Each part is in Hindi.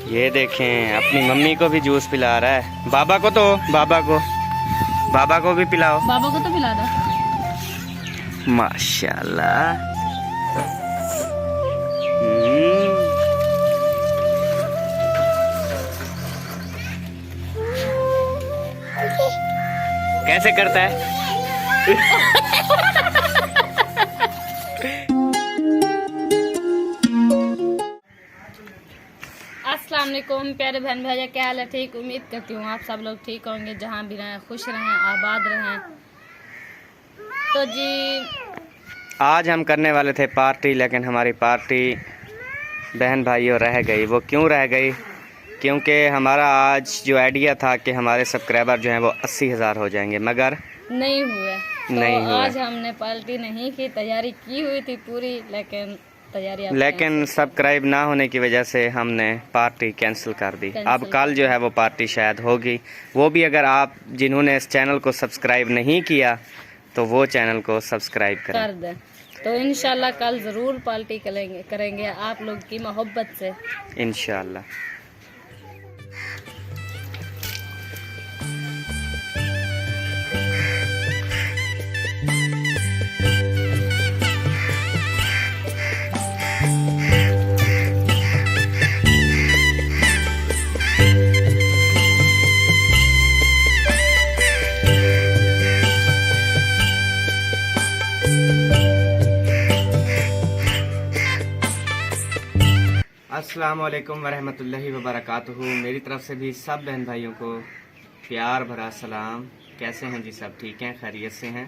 ये देखें अपनी मम्मी को भी जूस पिला रहा है। बाबा को तो बाबा को भी पिलाओ। बाबा को तो पिला दो। माशाल्लाह। कैसे करता है? अस्सलाम वालेकुम प्यारे बहन भाई, क्या हाल है? ठीक, उम्मीद करती हूँ आप सब लोग ठीक होंगे, जहाँ भी रहें खुश रहें आबाद रहें। तो जी आज हम करने वाले थे पार्टी, लेकिन हमारी पार्टी बहन भाइयों रह गई। वो क्यों रह गई? क्योंकि हमारा आज जो आइडिया था कि हमारे सब्सक्राइबर जो हैं वो 80,000 हो जाएंगे, मगर नहीं हुए। तो नहीं हुए। आज हमने पार्टी नहीं की, तैयारी की हुई थी पूरी, लेकिन सब्सक्राइब ना होने की वजह से हमने पार्टी कैंसिल कर दी। अब कल जो है वो पार्टी शायद होगी। वो भी अगर आप जिन्होंने इस चैनल को सब्सक्राइब नहीं किया तो वो चैनल को सब्सक्राइब कर दें। तो इंशाल्लाह कल ज़रूर पार्टी करेंगे आप लोग की मोहब्बत से, इंशाल्लाह। अस्सलाम वालेकुम वरहमतुल्लाहि वबरकातुहू। मेरी तरफ से भी सब बहन भाइयों को प्यार भरा सलाम। कैसे हैं जी? सब ठीक हैं, खैरियत से हैं।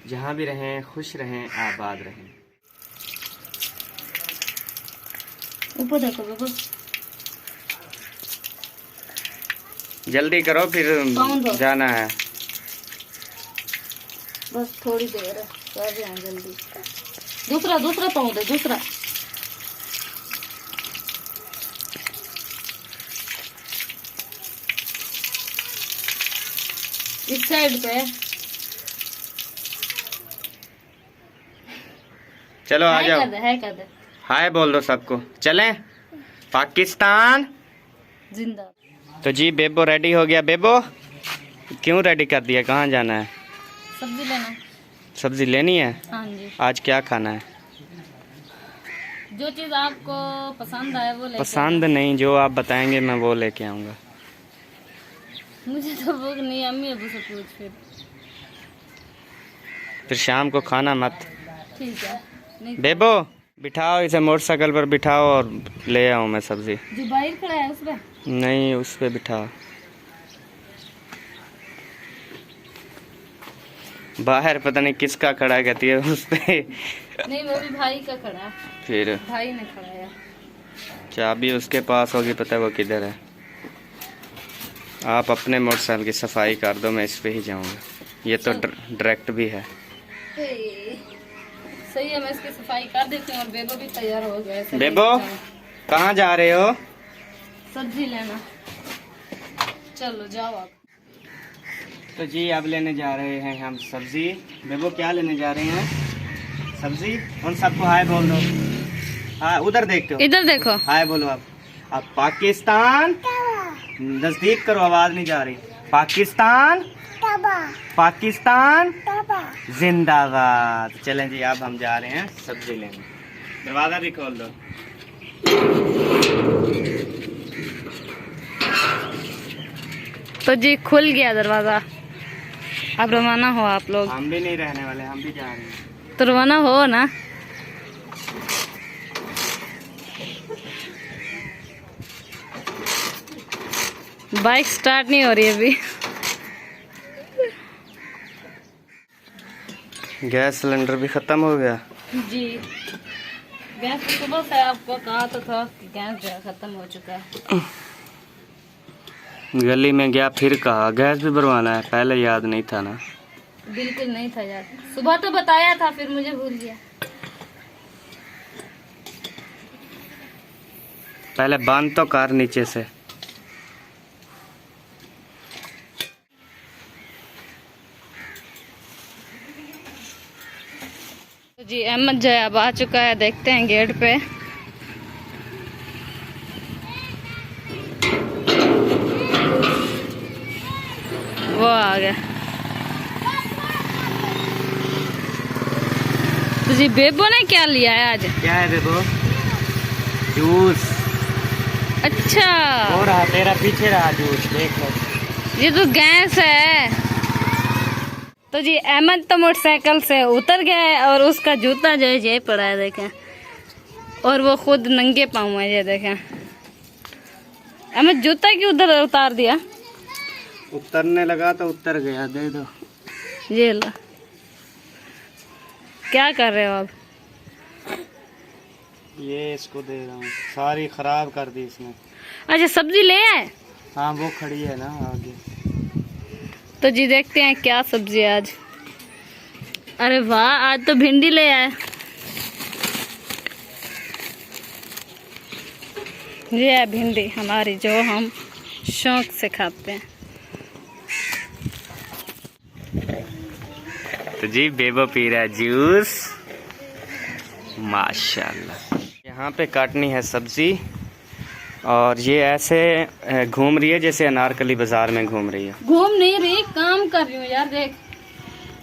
जहाँ भी रहें खुश रहें, आबाद रहें। ऊपर देखो बाबू, जल्दी करो फिर जाना है। बस थोड़ी देर है, कर जाए जल्दी। दूसरा पाँव दे, दूसरा। इस साइड पे चलो आ जाओ। कर दे। हाय बोल दो सबको। चलें पाकिस्तान जिंदा। तो जी बेबो रेडी हो गया। बेबो क्यों रेडी कर दिया? कहाँ जाना है? सब्जी लेना। सब्जी लेनी है? हाँ जी। आज क्या खाना है? जो चीज आपको पसंद आए वो ले। पसंद नहीं, जो आप बताएंगे मैं वो लेके आऊँगा। मुझे तो भूख नहीं, अम्मी अबू से पूछ फिर शाम को खाना मत। ठीक है। नहीं बेबो बिठाओ इसे, मोटरसाइकिल पर बिठाओ और ले आऊँ मैं सब्जी। जो बाहर खड़ा है उस पे? नहीं, उस पे बिठाओ। बाहर पता नहीं किसका खड़ा कहती है उस पे। नहीं, वो भी भाई का खड़ा है। फिर भाई ने खड़ा है। चाबी उसके पास होगी, पता है वो किधर है। आप अपने मोटरसाइकिल की सफाई कर दो, मैं इस पे ही जाऊंगा। ये तो डायरेक्ट भी है। सही है, मैं इसकी सफाई कर देती हूँ। और बेबो भी तैयार हो गया है। बेबो कहाँ जा रहे हो? सब्जी लेना। चलो जाओ आप। तो जी अब लेने जा रहे हैं हम सब्जी। बेबो क्या लेने जा रहे हैं? सब्जी। उन सबको हाय बोल दो। हाँ उधर देखते हो, इधर देखो, हाय बोलो आप। अब पाकिस्तान नजदीक करो, आवाज नहीं जा रही। पाकिस्तान पाकिस्तान जिंदाबाद। चलें जी अब हम जा रहे हैं सब्जी लेने। दरवाजा भी खोल दो। तो जी खुल गया दरवाजा। अब रवाना हो आप लोग। हम भी नहीं रहने वाले, हम भी जा रहे हैं। तो रवाना हो ना। बाइक स्टार्ट नहीं हो रही अभी। गैस सिलेंडर भी खत्म हो गया जी। गैस तो सुबह से आपको कहा तो था कि गैस जो है खत्म हो चुका है। गली में गया फिर कहा गैस भी भरवाना है। पहले याद नहीं था ना? बिल्कुल नहीं था यार, सुबह तो बताया था, फिर मुझे भूल गया। पहले बांध तो कार नीचे से। जी अहमद जो है अब आ चुका है, देखते हैं गेट पे। आ गया। तो जी बेबो ने क्या लिया है आज? क्या है बेबो? जूस। अच्छा, हो रहा तेरा पीछे रहा जूस, देख लो। ये तो गैस है। तो जी अहमद तो मोटरसाइकिल से उतर गया है और उसका जूता जो है ये पड़ा है, देखें। और वो खुद नंगे पाँव है, ये देखें। अहमद जूता क्यों उधर उतार दिया? उतरने लगा तो उतर गया, दे दो। ये लो। क्या कर रहे हो आप? ये इसको दे रहा हूँ, सारी खराब कर दी इसने। अच्छा, सब्जी ले आए? हाँ वो खड़ी है ना आगे। तो जी देखते हैं क्या सब्जी है आज। अरे वाह, आज तो भिंडी ले आए। ये है भिंडी हमारी, जो हम शौक से खाते हैं। तो जी बेबो पी रहा है जूस, माशाल्लाह। यहाँ पे काटनी है सब्जी और ये ऐसे घूम रही है जैसे अनारकली बाजार में घूम रही है। घूम नहीं रही, काम कर रही हूँ यार, देख।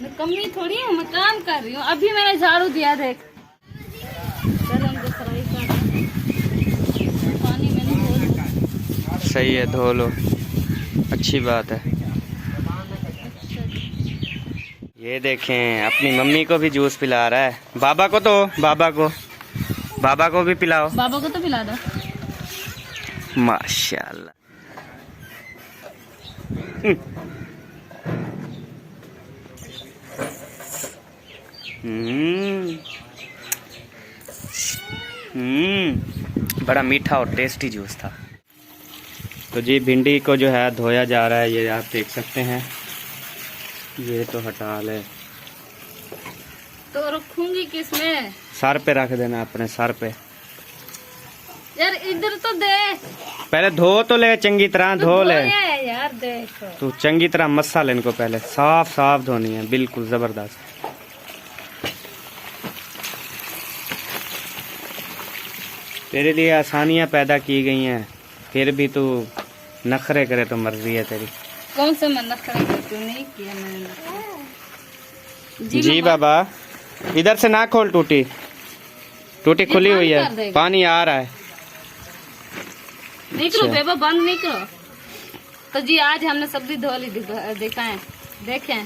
मैं कमी थोड़ी हूँ, मैं काम कर रही हूँ। अभी मैंने झाड़ू दिया, देख। चल हमको फ्राई कर, पानी मैंने धो। सही है, धो लो, अच्छी बात है। ये देखें, अपनी मम्मी को भी जूस पिला रहा है। बाबा को तो बाबा को भी पिलाओ। बाबा को तो पिला दो। माशाल्लाह। बड़ा मीठा और टेस्टी जूस था। तो जी भिंडी को जो है धोया जा रहा है, ये आप देख सकते हैं। ये तो हटा ले। तो रखूंगी किसमें? सर पे रख देना, अपने सर पे। यार इधर तो दे। पहले धो तो ले, चंगी तरह धो ले यार, देखो। तू चंगी तरह मसा ले इनको, पहले साफ साफ धोनी है, बिल्कुल जबरदस्त। तेरे लिए आसानियां पैदा की गई हैं, फिर भी तू नखरे करे तो मर्जी है तेरी। कौन से मैं नखरे करती हूँ? नहीं किया मैंने नखरे। जी बाबा, इधर से ना खोल, टूटी खुली हुई है, पानी आ रहा है। नहीं करो बेबा, बंद नहीं करो। तो जी आज हमने सब्जी धो ली, दिखाएं, देखें।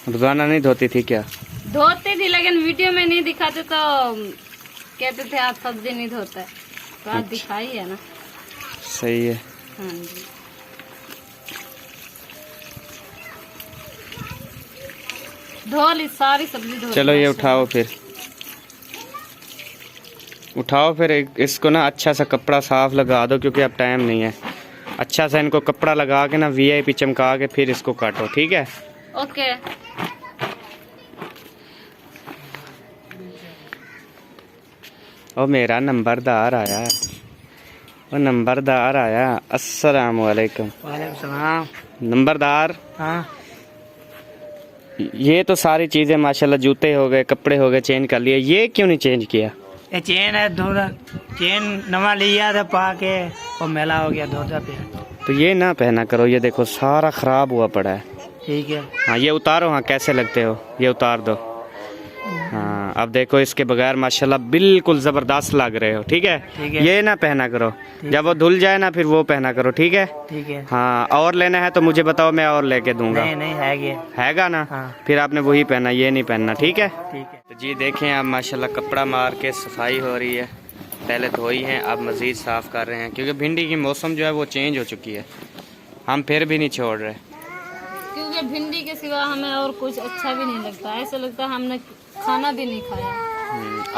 रोजाना नहीं धोती थी क्या? धोती थी, लेकिन वीडियो में नहीं दिखाते तो कहते थे आप सब्जी नहीं धोते। तो आज दिखाई है ना। सही है। हाँ जी। धो ली सारी सब्जी, धो। चलो ये उठाओ फिर इसको ना अच्छा सा कपड़ा साफ लगा दो, क्योंकि अब टाइम नहीं है। अच्छा सा इनको कपड़ा लगा के ना वीआईपी चमका के फिर इसको काटो, ठीक है? ओके। ओ मेरा नंबरदार आया, अस्सलाम वालेकुम। वालेकुम सलाम। नंबरदार, हाँ ये तो सारी चीजें माशाल्लाह, जूते हो गए, कपड़े हो गए, चेंज कर लिए, ये क्यों नहीं चेंज किया? ये चेन है, थोड़ा चेन नवा लिया था पा के, वो मैला हो गया, धोता पे। तो ये ना पहना करो, ये देखो सारा खराब हुआ पड़ा है। ठीक है। हाँ ये उतारो, हाँ कैसे लगते हो, ये उतार दो। हाँ अब देखो, इसके बगैर माशाल्लाह बिल्कुल जबरदस्त लग रहे हो, ठीक है? ठीक है। ये ना पहना करो, जब वो धुल जाए ना फिर वो पहना करो, ठीक है? ठीक है। हाँ और लेना है तो मुझे बताओ, मैं और लेके दूंगा। नहीं हैगा ना? हाँ। फिर आपने वही पहना, ये नहीं पहनना, ठीक है? ठीक है। तो जी देखें, अब माशाल्लाह कपड़ा मार के सफाई हो रही है। पहले धोई है, अब मज़ीद साफ़ कर रहे हैं, क्योंकि भिंडी की मौसम जो है वो चेंज हो चुकी है। हम फिर भी नहीं छोड़ रहे, क्योंकि भिंडी के सिवा हमें और कुछ अच्छा भी नहीं लगता। ऐसा लगता है हमने खाना भी नहीं खाया।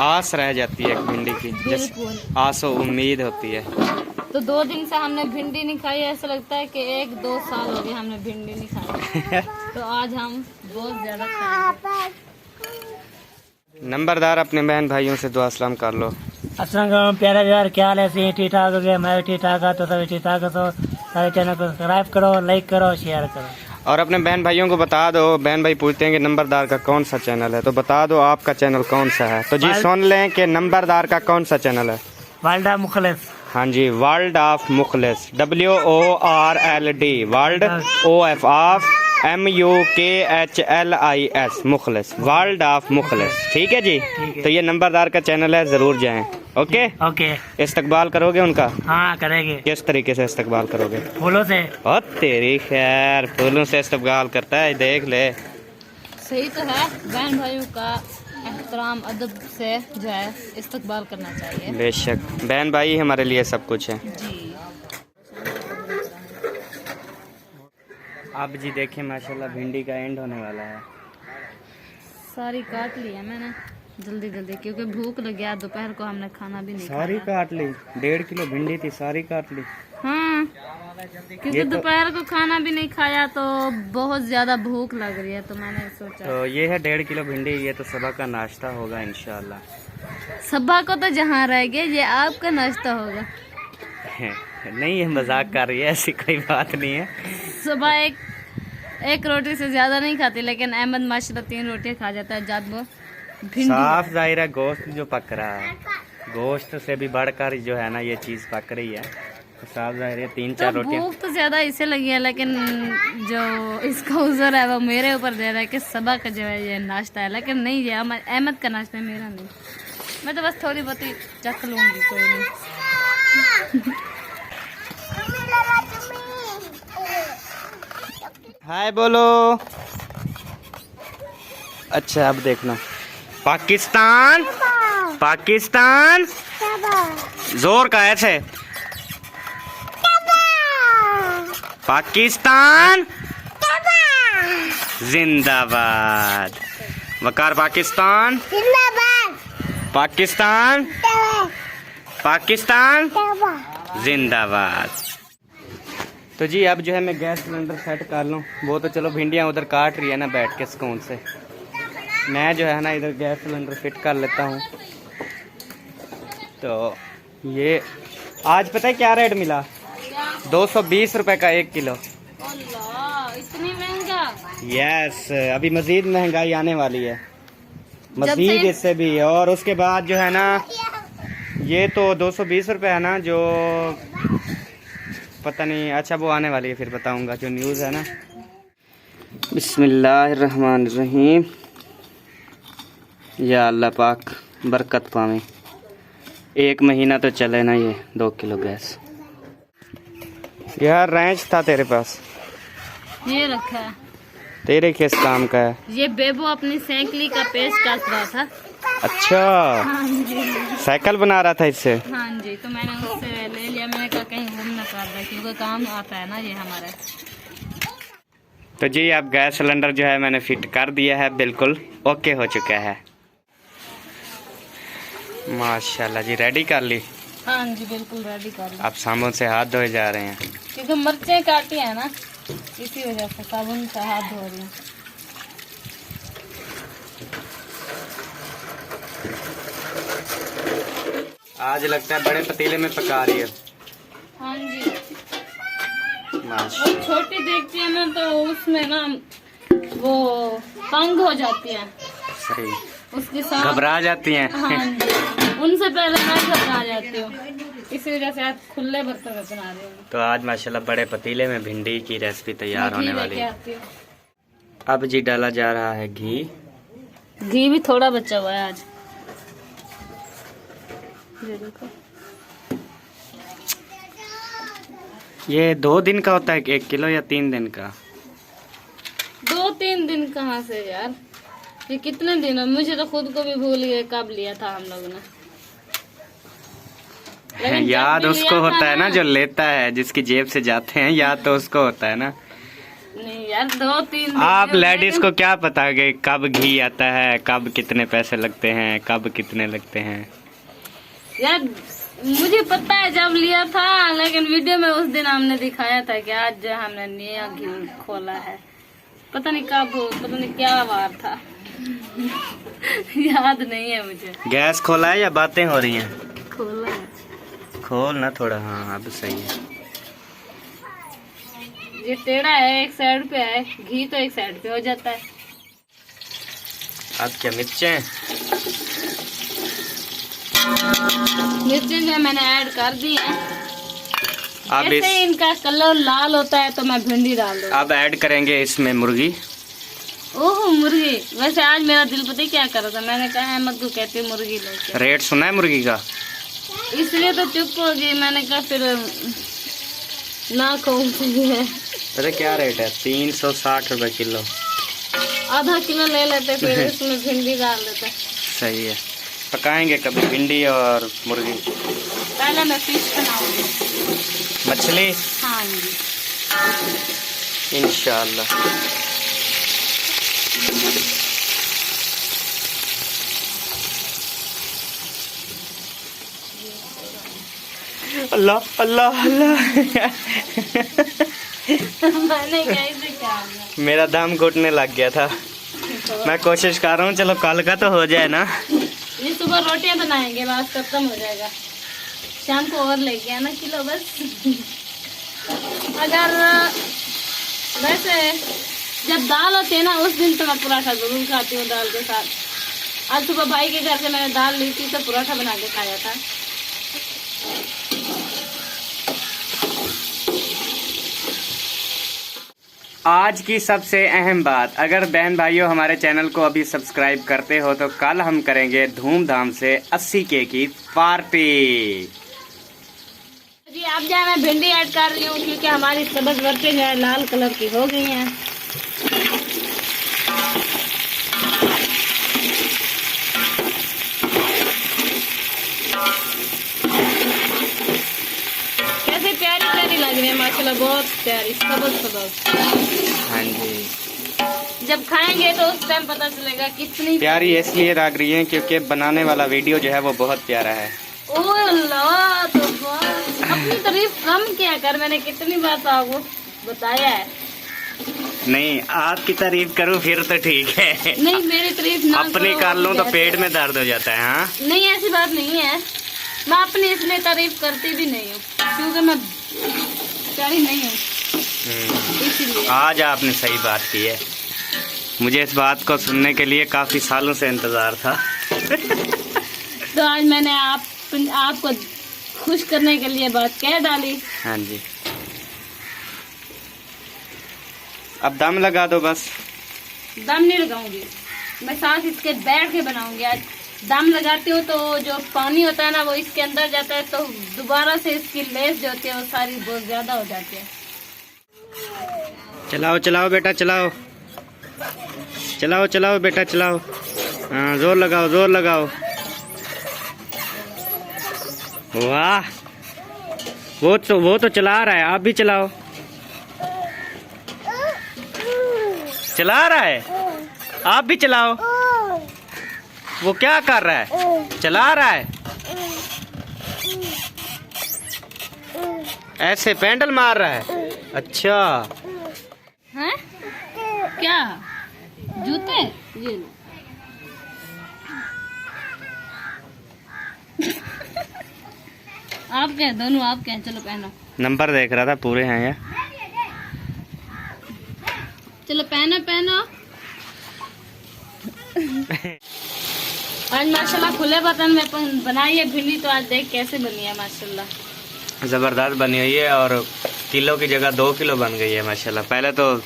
आस रह जाती है भिंडी की, बिल्कुल आस और उम्मीद होती है। तो 2 दिन से हमने भिंडी नहीं खाई, ऐसा लगता है कि 1-2 साल हो गए हमने भिंडी नहीं खाई। तो आज हम बहुत ज्यादा खाएंगे। नंबरदार अपने बहन भाइयों से दुआ सलाम कर लो। अस्सलाम प्यारे यार, क्या हाल है? सही ठीक ठाक हो गया, मैं भी ठीक ठाक है, तो सभी ठीक ठाक है। तो सारे चैनल को सब्सक्राइब करो, लाइक करो, शेयर करो। और अपने बहन भाइयों को बता दो। बहन भाई पूछते हैं कि नंबरदार का कौन सा चैनल है, तो बता दो आपका चैनल कौन सा है। तो जी सुन लें कि नंबरदार का कौन सा चैनल है। वालदा मुखलिस। हाँ जी, world of Mukhlis, WORLD, world OF of MUKHLIS, Mukhlis, world of Mukhlis. ठीक है जी, तो ये नंबरदार का चैनल है, ज़रूर जाएं। Okay okay. इस्तकबाल करोगे उनका? हाँ करेंगे। किस तरीके से इस्तकबाल करोगे? फूलों से। और तेरी खैर, फूलों से इस्तकबाल करता है, देख ले। सही तो है, बहन भाइयों का एहतराम अदब से जो है इस्तकबाल करना चाहिए। बेशक, बहन भाई हमारे लिए सब कुछ है जी। अब जी देखें माशाल्लाह भिंडी का एंड होने वाला है। सारी काट ली है मैंने जल्दी जल्दी, क्योंकि भूख लग गया, दोपहर को हमने खाना भी नहीं सारी खाया। काट ली? 1.5 किलो भिंडी थी, सारी काट ली? हाँ, क्योंकि दोपहर को खाना भी नहीं खाया तो बहुत ज्यादा भूख लग रही है, तो मैंने सोचा। तो ये है 1.5 किलो भिंडी, ये तो सुबह का नाश्ता होगा इंशाल्लाह। सुबह को तो जहाँ रह गए, ये आपका नाश्ता होगा। नहीं, ये मजाक कर रही है, ऐसी कोई बात नहीं है। सुबह एक रोटी से ज्यादा नहीं खाती, लेकिन अहमद माशाल्लाह 3 रोटियां खा जाता है जब वो भिंडी। साफ जाहिर है गोश्त जो पक रहा है, गोश्त से भी बढ़कर जो है ना ये चीज पक रही है, तो साफ जाहिर है 3-4 तो रोटियां। भूख तो ज्यादा इसे लगी है, लेकिन जो इसका उज़र है वो मेरे ऊपर दे रहा है कि सुबह का जो है ये नाश्ता है, लेकिन नहीं, ये अहमद का नाश्ता है, मेरा नहीं। मैं तो बस थोड़ी बहुत ही चख लूंगी, कोई नहीं। हाय बोलो। अच्छा, अब देखना, पाकिस्तान, पाकिस्तान, जोर का ऐसे, पाकिस्तान जिंदाबाद, वकार पाकिस्तान, पाकिस्तान, पाकिस्तान जिंदाबाद। तो जी अब जो है मैं गैस सिलेंडर सेट कर लूँ, वो तो चलो भिंडियाँ उधर काट रही है ना बैठ के सुकून से, मैं जो है ना इधर गैस सिलेंडर फिट कर लेता हूँ। तो ये आज पता है क्या रेट मिला? 220 रुपए का 1 किलो। अल्लाह, इतनी महंगा? यस, अभी मजीद महंगाई आने वाली है, मजीद इससे भी। और उसके बाद जो है ना, ये तो 220 रुपए है ना, जो पता नहीं, अच्छा वो आने वाली है, फिर बताऊंगा जो न्यूज़ है ना। बिस्मिल्लाहिर्रहमानिर्रहीम, या अल्लाह पाक बरकत पावे, 1 महीना तो चले ना ये 2 किलो गैस। यार रेंच था तेरे पास? ये रखा है। तेरे किस काम का है? ये बेबो अपनी साइकिल का पेस्ट काट रहा था। अच्छा, हाँ जी, साइकिल बना रहा था इससे? हाँ जी, तो मैंने उससे ले लिया, मैंने कहा कहीं घूम ना कर रहा, क्योंकि काम आता है ना ये हमारे। तो जी अब गैस सिलेंडर जो है मैंने फिट कर दिया है, बिल्कुल ओके हो चुका है माशाल्लाह जी। रेडी कर ली? हाँ जी, बिल्कुल रेडी कर ली। अब साबुन से हाथ धोए जा रहे हैं, क्योंकि मिर्चें काटी है ना, इसी वजह से साबुन से हाथ धो रही हूँ। आज लगता है बड़े पतीले में पका रही है। हाँ जी, माशाल्लाह। वो छोटी देखती है ना, तो उसमें ना वो तंग हो जाती है, सही, उसके साथ घबरा जाती हैं। हाँ जी, उनसे पहले मैं घबरा जाती हूँ, इसी वजह से आज खुले बर्तन में बना रही हूँ। तो आज माशाल्लाह बड़े पतीले में भिंडी की रेसिपी तैयार होने वाली है। अब जी डाला जा रहा है घी। घी भी थोड़ा बचा हुआ है आज, ये देखो। ये 2 दिन का होता है 1 किलो या 3 दिन का? 2-3 दिन कहाँ से यार, ये कितने दिन है, मुझे तो खुद को भी भूल गए कब लिया था हम लोग ने। लेकिन जब याद भी उसको लिया था होता है ना जो लेता है, जिसकी जेब से जाते हैं, याद तो उसको होता है ना। नहीं यार, 2-3 दिन। आप लेडीज को क्या पता कि कब घी आता है, कब कितने पैसे लगते हैं, कब कितने लगते हैं। यार मुझे पता है जब लिया था, लेकिन वीडियो में उस दिन हमने दिखाया था कि आज जो हमने नया घी खोला है, पता नहीं कब, पता नहीं क्या वार था याद नहीं है मुझे। गैस खोला है या बातें हो रही हैं? खोला है। खोल ना थोड़ा, हाँ अब सही है। ये टेढ़ा है, एक साइड पे है, घी तो एक साइड पे हो जाता है। अब क्या मिर्चें? मिर्चें जो मैंने ऐड कर दी हैं। अब जैसे इनका कलर लाल होता है तो मैं भिंडी डाल दूँ। अब ऐड करेंगे इसमें मुर्गी। ओह मुर्गी। वैसे आज मेरा दिल पता क्या कर रहा था, मैंने कहा अहमद को कहती हूँ मुर्गी लेके। रेट सुना है मुर्गी का? इसलिए तो चुप हो गई। मैंने कहा फिर ना कहूँगी है। पता क्या रेट है? 360 रुपए किलो। आधा किलो ले लेते फिर इसमें भिंडी डाल देते। सही है। पकाएंगे कभी भिंडी और मुर्गी। पहले मैं फिश बनाऊंगी, मछली। हाँ जी इंशाल्लाह। अल्लाह अल्लाह अल्लाह। मैंने कैसे क्या मेरा दम घुटने लग गया था। मैं कोशिश कर रहा हूँ, चलो कल का तो हो जाए ना। ये सुबह रोटियां बनाएंगे, बात खत्म हो जाएगा। शाम को और लेके आना किलो बस। अगर वैसे जब दाल होती है ना उस दिन तो मैं पराठा जरूर खाती हूँ दाल के साथ। आज सुबह भाई के घर से मैंने दाल ली थी तो पराठा बना के खाया था। आज की सबसे अहम बात, अगर बहन भाइयों हमारे चैनल को अभी सब्सक्राइब करते हो तो कल हम करेंगे धूमधाम से 80K की पार्टी। जी अब जाए मैं भिंडी ऐड कर रही हूँ क्योंकि हमारी सब्ज मिर्चें जो है लाल कलर की हो गई हैं। कैसे प्यारी प्यारी लग रही है माशाल्लाह, बहुत प्यारी सब्ज। हाँ जी। जब खाएंगे तो उस टाइम पता चलेगा कितनी प्यारी इसलिए लग रही है क्योंकि बनाने वाला वीडियो जो है वो बहुत प्यारा है। ओह अल्लाह, तो अपनी तारीफ कम किया कर, मैंने कितनी बार तो आपको बताया है। नहीं, आपकी तारीफ करूँ फिर तो ठीक है। नहीं मेरी तारीफ ना अपनी करो, कर लूँ तो जैसे- पेट में दर्द हो जाता है। हाँ नहीं ऐसी बात नहीं है, मैं अपनी इसलिए तारीफ करती भी नहीं हूँ क्योंकि मैं प्यारी नहीं हूँ इसीलिए। आज आपने सही बात की है। मुझे इस बात को सुनने के लिए काफी सालों से इंतजार था। तो आज मैंने आपको खुश करने के लिए बात कह डाली। हाँ जी। अब दम लगा दो बस। दम नहीं लगाऊंगी मैं, साथ इसके बैठ के बनाऊंगी। आज दम लगाती हूँ तो जो पानी होता है ना वो इसके अंदर जाता है तो दोबारा से इसकी लेस जो होती है वो सारी बहुत ज्यादा हो जाती है। चलाओ चलाओ बेटा चलाओ, चलाओ चलाओ बेटा चलाओ। हाँ जोर लगाओ जोर लगाओ। वाह, वो तो चला रहा है, आप भी चलाओ। चला रहा है, आप भी चलाओ। वो क्या कर रहा है? चला रहा है, ऐसे पैंडल मार रहा है। अच्छा हैं? क्या जूते? ये लो। आप क्या दोनों आप क्या? चलो पहनो। नंबर देख रहा था, पूरे हैं यार। चलो पहनो पहनो। आज माशाल्लाह खुले बर्तन में बनाई है भिंडी, तो आज देख कैसे बनी है माशाल्लाह। जबरदस्त बनी हुई है और किलो की जगह 2 किलो बन गई है माशाल्लाह। पहले तो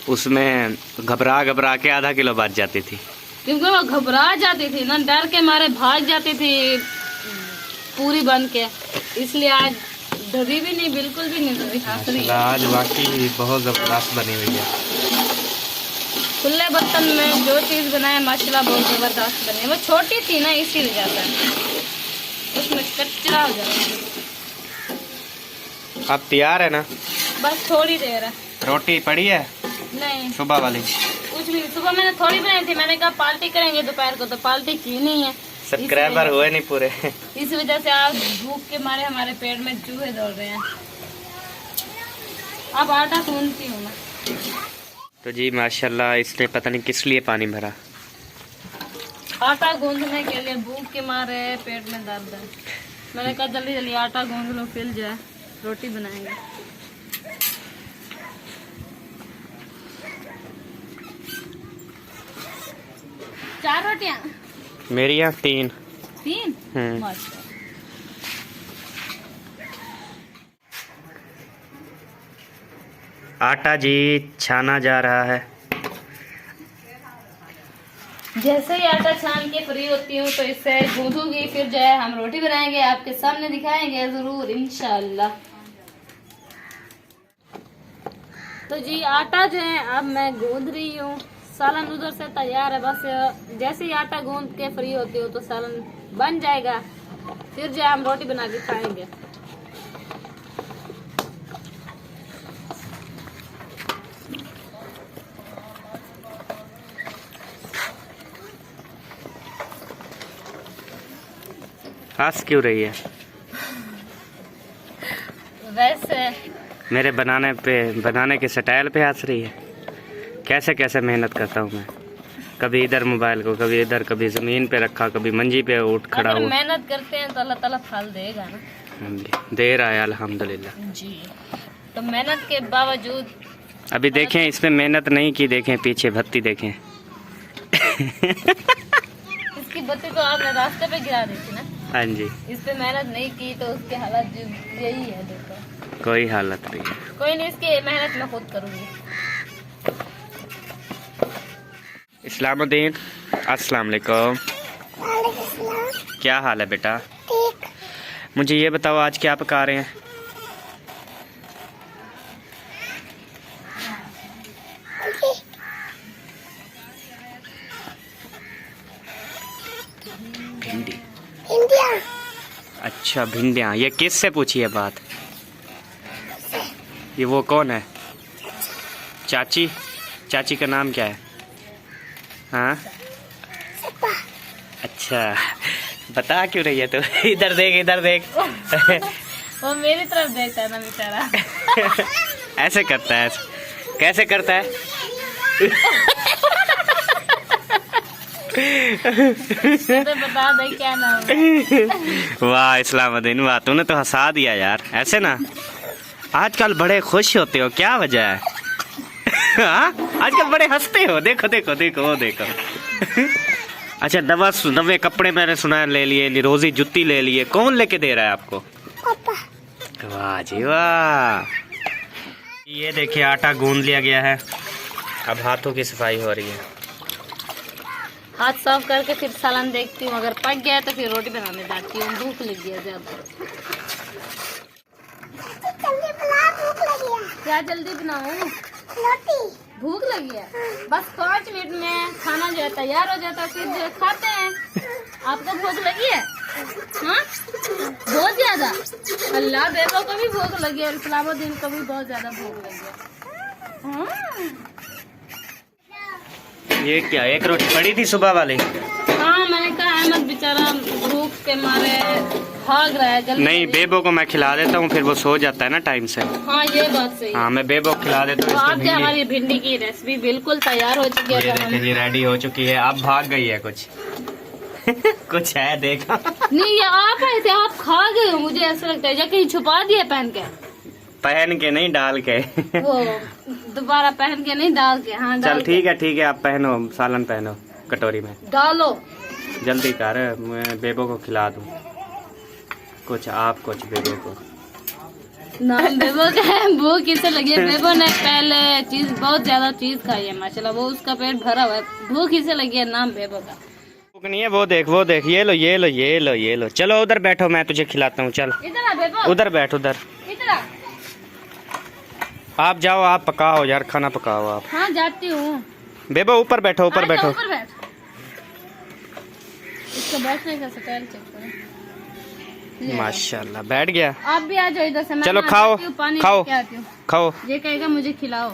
उसमें घबरा के आधा किलो बच जाती थी क्योंकि वो घबरा जाती थी ना, डर के मारे भाग जाती थी पूरी बन के, इसलिए आज डरी भी नहीं, बिल्कुल भी नहीं डरी, हंस रही है। आज वाकई बहुत जबरदस्त बनी हुई है। खुले बर्तन में जो चीज़ बनाए माशाल्लाह बहुत ज़बरदस्त बनी है। वो छोटी थी ना इसीलिए जाता है, उसमें कचरा हो जाता है। अब तैयार है ना? बस थोड़ी देर है। रोटी पड़ी है नहीं सुबह वाली? कुछ भी, सुबह मैंने थोड़ी बनाई थी, मैंने कहा पार्टी करेंगे दोपहर को, तो पार्टी की नहीं है। सब्सक्राइबर हुए नहीं पूरे। इस वजह से आज भूख के मारे हमारे पेट में चूहे दौड़ रहे हैं। अब आटा गूंथती हूँ मैं। तो जी माशाल्लाह, इसने पता नहीं किस लिए पानी भरा। आटा गूंथने के लिए, भूख के मारे पेट में दर्द है। मैंने कहा जल्दी जल्दी आटा गूंथ लो, फिल जाए, रोटी बनाएंगे। चार रोटियां? मेरी यहाँ 3। 3? हम्म। माशाल्लाह। आटा जी छाना जा रहा है। जैसे ही आटा छान के फ्री होती हूँ तो इससे गूंथूंगी, फिर जो है हम रोटी बनाएंगे, आपके सामने दिखाएंगे जरूर इंशाल्लाह। तो जी आटा जो है अब मैं गूंद रही हूँ, सालन उधर से तैयार है। बस जैसे ही आटा गूंद के फ्री होती हूँ तो सालन बन जाएगा, फिर जो है हम रोटी बना के खाएंगे। हंस क्यों रही है? वैसे मेरे बनाने के स्टाइल पे हंस रही है। कैसे कैसे मेहनत करता हूँ मैं, कभी इधर मोबाइल को, कभी इधर, कभी ज़मीन पे रखा, कभी मंजी पे उठ खड़ा अगर हुआ। मेहनत करते हैं तो अल्लाह ताला फल देगा ना। हाँ जी, दे रहा है अल्हम्दुलिल्लाह। जी तो मेहनत के बावजूद अभी देखें, इसमें मेहनत नहीं की, देखें पीछे भत्ती देखें। इसकी बत्ती तो आपने रास्ते पे गिरा दी थी ना। हाँ जी, इस पे मेहनत नहीं की तो उसकी हालत जो यही है। देखो कोई हालत नहीं है। कोई नहीं, इसकी मेहनत मैं खुद करूँगी। इस्लामुद्दीन, अस्सलाम वालेकुम। क्या हाल है बेटा? ठीक। मुझे ये बताओ आज क्या पका रहे हैं? भिंडी। इंडिया। अच्छा भिंडियाँ। ये किससे पूछी है बात? ये वो कौन है? चाची। चाची का नाम क्या है? हाँ अच्छा, बता क्यों रही है तू? इधर देख, इधर देख। वो मेरी तरफ देखता है ना बेचारा। ऐसे करता है, कैसे करता है? तो बता दे क्या नाम है। वाह इस्लामुद्दीन, वाह तूने तो हंसा दिया यार। ऐसे ना आजकल बड़े खुश होते हो, क्या वजह है? हाँ? आजकल बड़े हंसते हो, देखो देखो देखो वो देखो। अच्छा नवे कपड़े मैंने सुना ले लिए, रोजी जुत्ती ले लिए, कौन लेके दे रहा है आपको? पापा। वाह जी वाह। ये देखिए आटा गूंद लिया गया है, अब हाथों की सफाई हो रही है। हाथ साफ करके फिर सालन देखती हूँ, अगर पक गया तो फिर रोटी बनाने जाती हूँ। भूख लगी है ज्यादा। जल्दी बना, भूख लगी है। क्या जल्दी बनाऊँ? रोटी। भूख लगी है। बस 5 मिनट में खाना जो है तैयार हो जाता है, फिर जो है खाते हैं। आपको भूख लगी है? हाँ बहुत ज्यादा। अल्लाह बेबो को भी भूख लगी है, इस्लामुद्दीन को भी बहुत ज्यादा भूख लगी है। हाँ। ये क्या, एक रोटी पड़ी थी सुबह वाली? हाँ मैंने कहा अहमद बेचारा भूख के मारे भाग रहा है। जल्दी नहीं, बेबो को मैं खिला देता हूँ, फिर वो सो जाता है ना टाइम से। हाँ ये बात सही है। हाँ मैं बेबो को खिला देता तो हूँ। आपकी हमारी भिंडी की रेसिपी बिल्कुल तैयार हो चुकी है। ये देखिए जी रेडी हो चुकी है, अब भाग गई है कुछ। कुछ है देखा। नहीं ये आप ऐसे आप खा गए हो, मुझे ऐसा लगता है या कहीं छुपा दिया पहन के। पहन के नहीं, डाल के। वो दोबारा पहन के नहीं, डाल के। हाँ डाल चल ठीक है, आप पहनो, सालन पहनो कटोरी में। डालो जल्दी कर, मैं बेबो को खिला दूँ कुछ, आप कुछ बेबो को। नाम बेबो का है, भूख किसे लगी है? बेबो ने पहले चीज बहुत ज्यादा चीज खाई है माशाल्लाह, वो उसका पेट भरा हुआ है। भूख किसे लगी है? नाम बेबो का। भूख नहीं है, वो देख वो देख, ये लो ये लो ये लो ये लो। चलो उधर बैठो, मैं तुझे खिलाता हूँ। चल इधर आ बेबो, उधर बैठ, उधर। इधर आ। आप जाओ, आप पकाओ यार, खाना पकाओ आप। हाँ जाती हूँ। बेबो ऊपर बैठो, ऊपर बैठो। ऊपर बैठ। इसको बैठने का स्टाइल चेक करो। माशाल्लाह बैठ गया। आप भी आ जाओ इधर से। मैं चलो नहा खाओ, आती हूँ, पानी खाओ लेके आती हूँ। खाओ। ये कहेगा मुझे खिलाओ।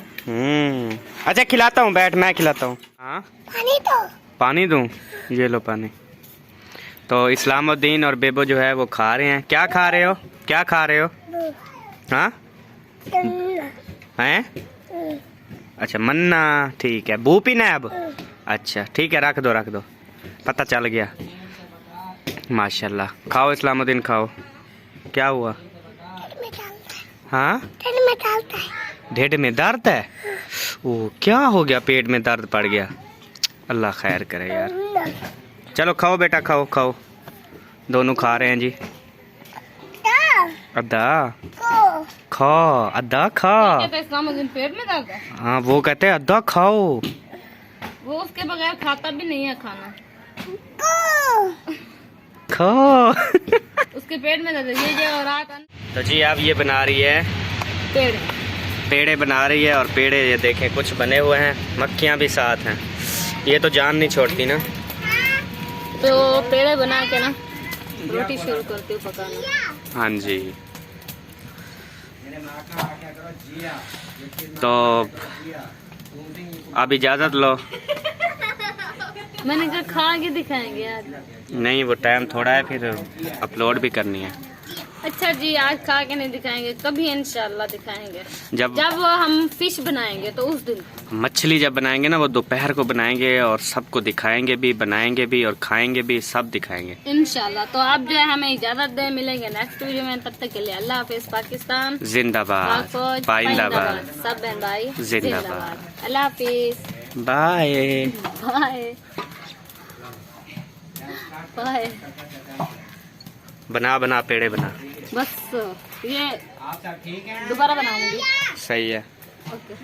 अच्छा खिलाता हूँ, बैठ मैं खिलाता हूँ। हाँ पानी तो। पानी दूँ? ये लो पानी। तो इस्लामुद्दीन और बेबो जो है वो खा रहे हैं। क्या खा रहे हो? क्या खा रहे हो? हाँ हैं? अच्छा मन्ना, ठीक है। बू पीना है अब? अच्छा ठीक है, रख दो रख दो, पता चल गया। माशाल्लाह, खाओ इस्लामुद्दीन खाओ। क्या हुआ? हाँ ढिड में दर्द है? ओ क्या हो गया? पेट में दर्द पड़ गया? अल्लाह खैर करे यार। चलो खाओ बेटा, खाओ खाओ। दोनों खा रहे हैं जी। अद्दा को खा, अद्दा खा। कहते हैं इसका मुझे पेट में दर्द है। हाँ वो कहते हैं अद्दा खाओ। वो उसके बगैर खाता भी नहीं है खाना। को खा। उसके पेट में दर्द है। ये रात तो जी आप ये बना रही है, पेड़ पेड़े बना रही है। और पेड़े ये देखें कुछ बने हुए हैं, मक्खियाँ भी साथ हैं। ये तो जान नहीं छोड़ती ना। तो पेड़े बना के ना रोटी शुरू करती हूँ पकाना। हाँ जी। तो अब इजाज़त लो। मैंने कहा खा के दिखाएंगे आज। नहीं वो टाइम थोड़ा है, फिर अपलोड भी करनी है। अच्छा जी, आज खा के नहीं दिखाएंगे, कभी इंशाल्लाह दिखाएंगे। जब जब हम फिश बनाएंगे तो उस दिन। मछली जब बनाएंगे ना, वो दोपहर को बनाएंगे और सबको दिखाएंगे भी, बनाएंगे भी और खाएंगे भी, सब दिखाएंगे इंशाल्लाह। तो आप जो है हमें इजाजत दें, मिलेंगे नेक्स्ट वीडियो में। तब तक के लिए अल्लाह हाफिज। पाकिस्तान जिंदाबाद, पाक फौज, पाइंदाबाद, सब बहन भाई जिंदाबाद। अल्लाह हाफिज। Bye bye bye. बना बना पेड़े बना। बस ये दोबारा बनाऊंगी। सही है। ओके।